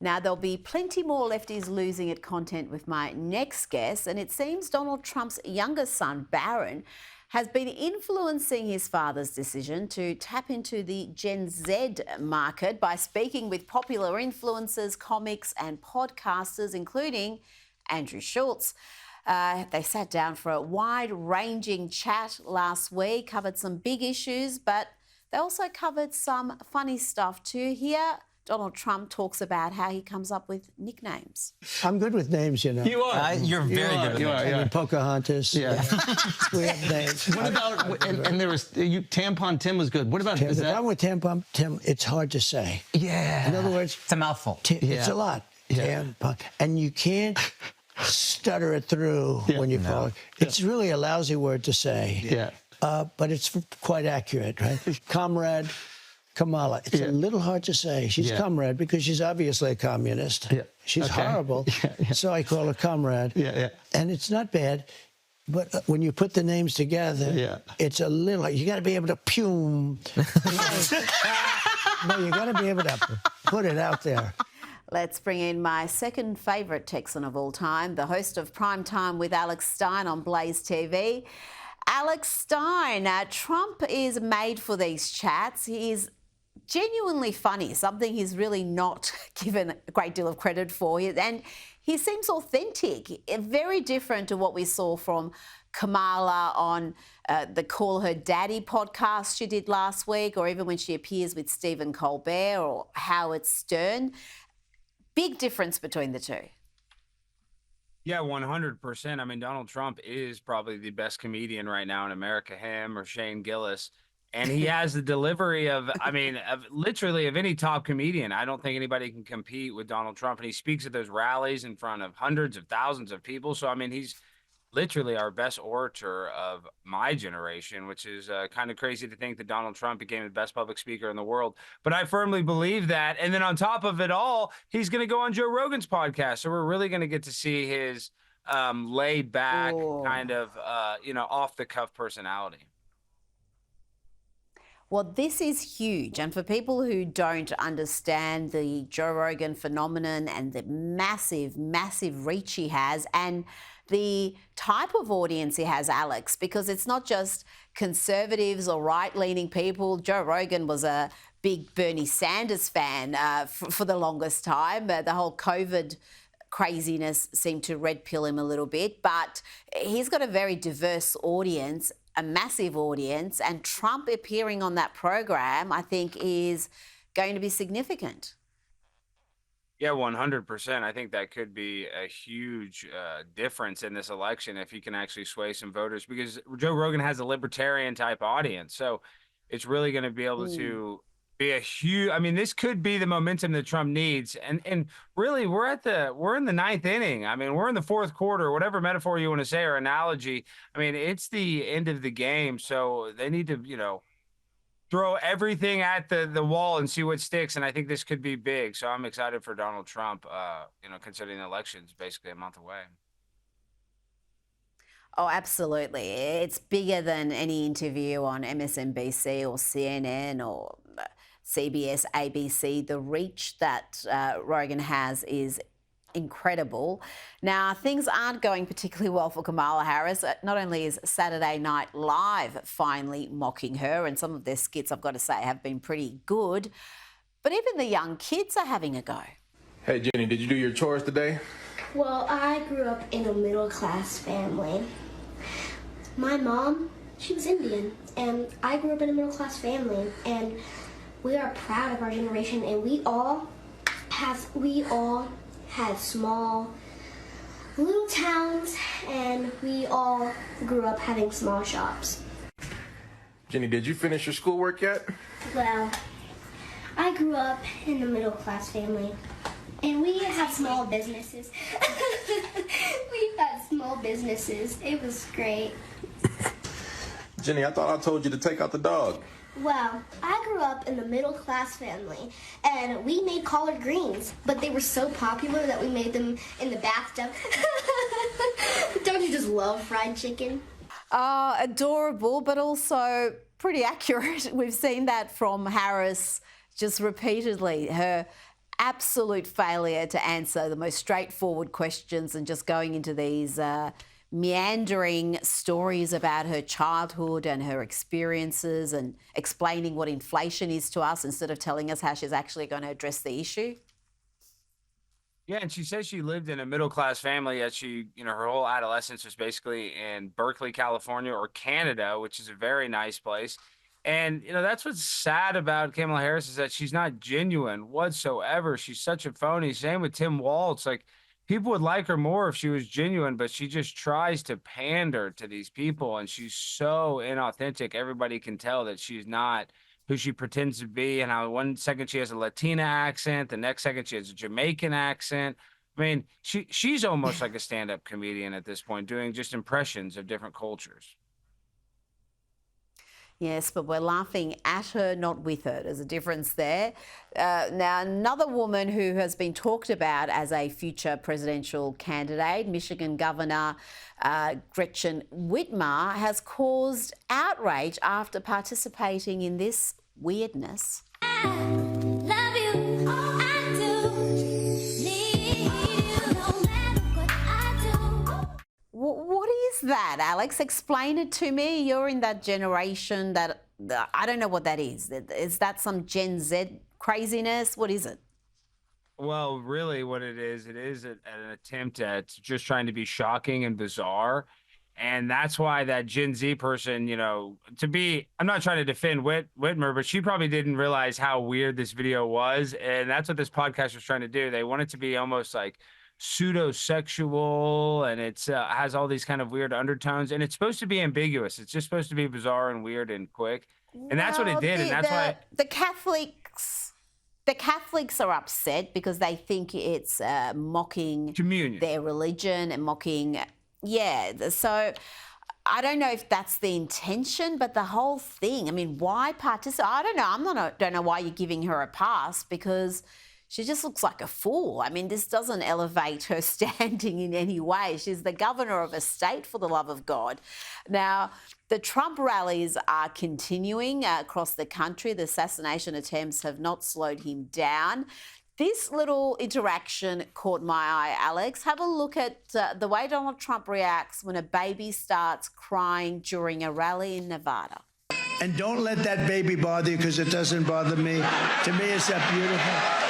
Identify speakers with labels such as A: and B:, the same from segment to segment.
A: Now, there'll be plenty more lefties losing at content with my next guest, and it seems Donald Trump's youngest son, Barron, has been influencing his father's decision to tap into the Gen Z market by speaking with popular influencers, comics and podcasters, including Andrew Schultz. They sat down for a wide-ranging chat last week, covered some big issues, but they also covered some funny stuff too. Here, Donald Trump talks about how he comes up with nicknames.
B: I'm good with names, you know.
C: You are.
D: You're very good with names.
B: I mean, Pocahontas.
C: Yeah.
B: We have names.
C: What about, and there was, Tampon Tim was good. What about,
B: The problem with Tampon Tim, it's hard to say.
C: Yeah.
B: In other words,
D: It's a mouthful.
B: It's a lot.
C: Yeah.
B: Tampon. And you can't stutter it through when you follow it. It's really a lousy word to say.
C: Yeah.
B: But it's quite accurate, right? Comrade Kamala. It's a little hard to say. She's comrade because she's obviously a communist.
C: Yeah.
B: She's horrible.
C: Yeah.
B: So I call her comrade.
C: Yeah.
B: And it's not bad. But when you put the names together, it's a little. You got to be able to pume. No, you got to be able to put it out there.
A: Let's bring in my second favourite Texan of all time, the host of Prime Time with Alex Stein on Blaze TV. Alex Stein, Trump is made for these chats. He is genuinely funny, something he's really not given a great deal of credit for. And he seems authentic, very different to what we saw from Kamala on the Call Her Daddy podcast she did last week, or even when she appears with Stephen Colbert or Howard Stern. Big difference between the two.
E: Yeah, 100%. I mean, Donald Trump is probably the best comedian right now in America, him or Shane Gillis. And he has the delivery of, I mean, of literally of any top comedian. I don't think anybody can compete with Donald Trump. And he speaks at those rallies in front of hundreds of thousands of people. So, I mean, he's literally our best orator of my generation, which is kind of crazy to think that Donald Trump became the best public speaker in the world. But I firmly believe that. And then on top of it all, he's going to go on Joe Rogan's podcast. So we're really going to get to see his laid back kind of, off the cuff personality.
A: Well, this is huge. And for people who don't understand the Joe Rogan phenomenon and the massive, massive reach he has and the type of audience he has, Alex, because it's not just conservatives or right-leaning people. Joe Rogan was a big Bernie Sanders fan for the longest time. The whole COVID craziness seemed to red pill him a little bit, but he's got a very diverse audience, a massive audience, and Trump appearing on that program, I think, is going to be significant.
E: Yeah, 100%. I think that could be a huge difference in this election if he can actually sway some voters, because Joe Rogan has a libertarian type audience. So it's really going to be able to be a huge, I mean, this could be the momentum that Trump needs. And really, we're in the ninth inning. I mean, we're in the fourth quarter, whatever metaphor you want to say or analogy. I mean, it's the end of the game. So they need to, throw everything at the wall and see what sticks. And I think this could be big. So I'm excited for Donald Trump, considering the election's basically a month away.
A: Oh, absolutely. It's bigger than any interview on MSNBC or CNN or CBS, ABC. The reach that Rogan has is incredible. Now, things aren't going particularly well for Kamala Harris. Not only is Saturday Night Live finally mocking her, and some of their skits, I've got to say, have been pretty good, but even the young kids are having a go.
F: Hey, Jenny, did you do your chores today?
G: Well, I grew up in a middle-class family. My mom, she was Indian, and I grew up in a middle-class family, and we are proud of our generation, and we all had small little towns, and we all grew up having small shops.
F: Jenny, did you finish your schoolwork yet?
G: Well, I grew up in a middle-class family, and we had small businesses. We had small businesses. It was great.
F: Jenny, I thought I told you to take out the dog.
G: Well, I grew up in a middle-class family, and we made collard greens, but they were so popular that we made them in the bathtub. Don't you just love fried chicken?
A: Adorable, but also pretty accurate. We've seen that from Harris just repeatedly. Her absolute failure to answer the most straightforward questions and just going into these meandering stories about her childhood and her experiences and explaining what inflation is to us instead of telling us how she's actually going to address the issue.
E: Yeah, and she says she lived in a middle-class family, yet she, her whole adolescence was basically in Berkeley, California, or Canada, which is a very nice place. And, that's what's sad about Kamala Harris is that she's not genuine whatsoever. She's such a phony. Same with Tim Walz. Like, people would like her more if she was genuine, but she just tries to pander to these people, and she's so inauthentic. Everybody can tell that she's not who she pretends to be, and how 1 second she has a Latina accent, the next second she has a Jamaican accent. I mean, she's almost like a stand-up comedian at this point, doing just impressions of different cultures.
A: Yes, but we're laughing at her, not with her. There's a difference there. Now, another woman who has been talked about as a future presidential candidate, Michigan Governor Gretchen Whitmer, has caused outrage after participating in this weirdness. What is that, Alex? Explain it to me. You're in that generation that I don't know what that is. Is that some Gen Z craziness? What is it?
E: Well, really what it is an attempt at just trying to be shocking and bizarre. And that's why that Gen Z person, I'm not trying to defend Whitmer, but she probably didn't realize how weird this video was. And that's what this podcast was trying to do. They want it to be almost like pseudo-sexual, and it's has all these kind of weird undertones, and it's supposed to be ambiguous. It's just supposed to be bizarre and weird and quick. And that's what it did. And that's why
A: the Catholics are upset because they think it's mocking
E: communion,
A: their religion, and mocking. Yeah, so I don't know if that's the intention, but the whole thing, I mean, why participate? I don't know. Don't know why you're giving her a pass, because she just looks like a fool. I mean, this doesn't elevate her standing in any way. She's the governor of a state, for the love of God. Now, the Trump rallies are continuing across the country. The assassination attempts have not slowed him down. This little interaction caught my eye, Alex. Have a look at the way Donald Trump reacts when a baby starts crying during a rally in Nevada.
B: And don't let that baby bother you, because it doesn't bother me. To me, it's that beautiful.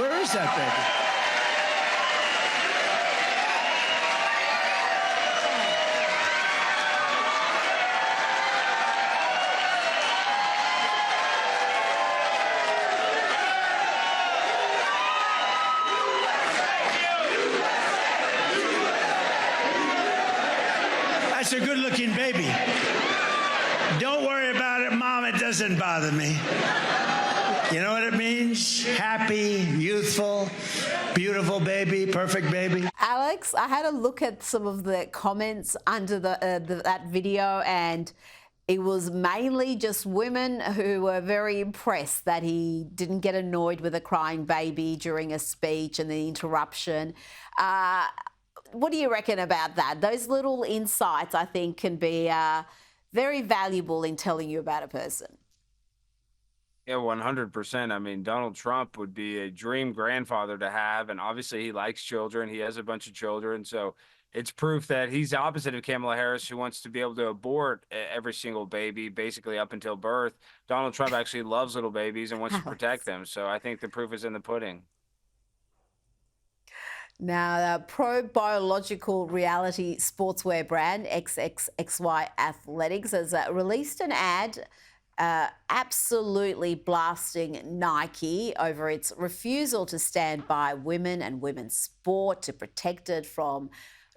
B: Where is that baby? That's a good-looking baby. Don't worry about it, Mom. It doesn't bother me. You know what it means? Happy, youthful, beautiful baby, perfect baby.
A: Alex, I had a look at some of the comments under that video, and it was mainly just women who were very impressed that he didn't get annoyed with a crying baby during a speech and the interruption. What do you reckon about that? Those little insights, I think, can be very valuable in telling you about a person.
E: Yeah, 100%. I mean, Donald Trump would be a dream grandfather to have, and obviously he likes children. He has a bunch of children, so it's proof that he's the opposite of Kamala Harris, who wants to be able to abort every single baby, basically up until birth. Donald Trump actually loves little babies and wants to protect them, so I think the proof is in the pudding.
A: Now, the pro-biological reality sportswear brand XXXY Athletics has released an ad absolutely blasting Nike over its refusal to stand by women and women's sport, to protect it from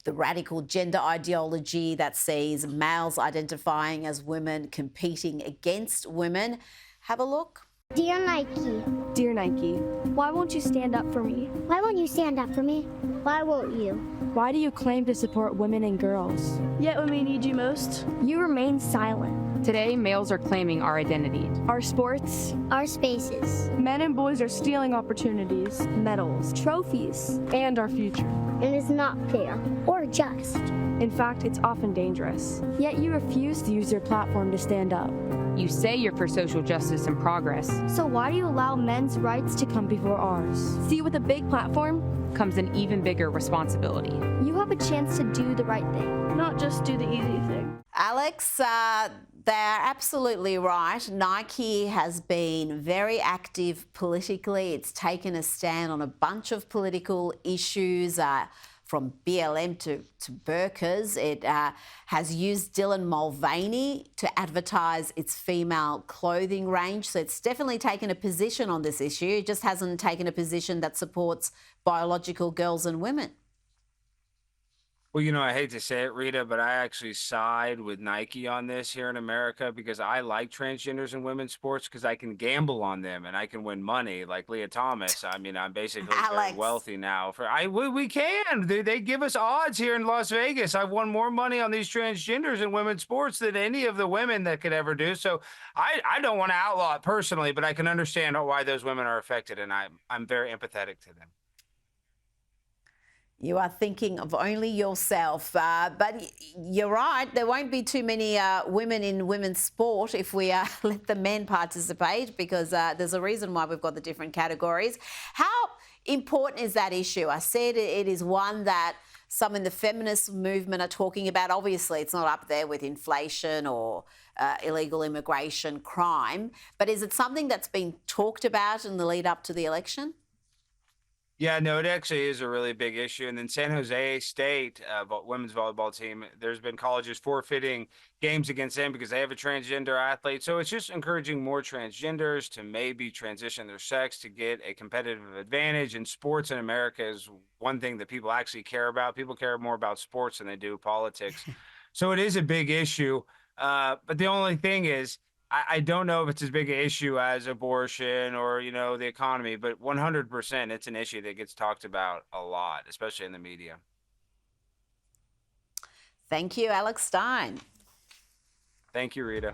A: the radical gender ideology that sees males identifying as women competing against women. Have a look.
G: Dear Nike.
D: Dear Nike, why won't you stand up for me?
G: Why won't you stand up for me? Why won't you?
D: Why do you claim to support women and girls?
H: Yet when we need you most,
D: you remain silent.
I: Today, males are claiming our identity,
D: our sports,
G: our spaces.
H: Men and boys are stealing opportunities,
D: medals,
H: trophies, and our future.
G: It is not fair or just.
D: In fact, it's often dangerous. Yet you refuse to use your platform to stand up.
I: You say you're for social justice and progress.
D: So why do you allow men's rights to come before ours? See, with a big platform
I: Comes an even bigger responsibility.
D: you have a chance to do the right thing, not just do the easy thing.
A: Alex, they're absolutely right. Nike has been very active politically. It's taken a stand on a bunch of political issues, from BLM to burqas. It has used Dylan Mulvaney to advertise its female clothing range. So it's definitely taken a position on this issue. It just hasn't taken a position that supports biological girls and women.
E: Well, you know, I hate to say it, Rita, but I actually side with Nike on this here in America because I like transgenders in women's sports because I can gamble on them and I can win money like Leah Thomas. I mean, I'm basically very
A: Alex.
E: wealthy now. We can. They give us odds here in Las Vegas. I've won more money on these transgenders in women's sports than any of the women that could ever do. So I don't want to outlaw it personally, but I can understand why those women are affected, and I'm very empathetic to them.
A: You are thinking of only yourself. But you're right, there won't be too many women in women's sport if we let the men participate, because there's a reason why we've got the different categories. How important is that issue? I said it is one that some in the feminist movement are talking about. Obviously, it's not up there with inflation or illegal immigration, crime. But is it something that's been talked about in the lead up to the election?
E: Yeah, no, it actually is a really big issue. And then San Jose State women's volleyball team, there's been colleges forfeiting games against them because they have a transgender athlete. So it's just encouraging more transgenders to maybe transition their sex to get a competitive advantage. And sports in America is one thing that people actually care about. People care more about sports than they do politics. So it is a big issue. But the only thing is, I don't know if it's as big an issue as abortion or, you know, the economy, but 100% it's an issue that gets talked about a lot, especially in the media.
A: Thank you, Alex Stein.
E: Thank you, Rita.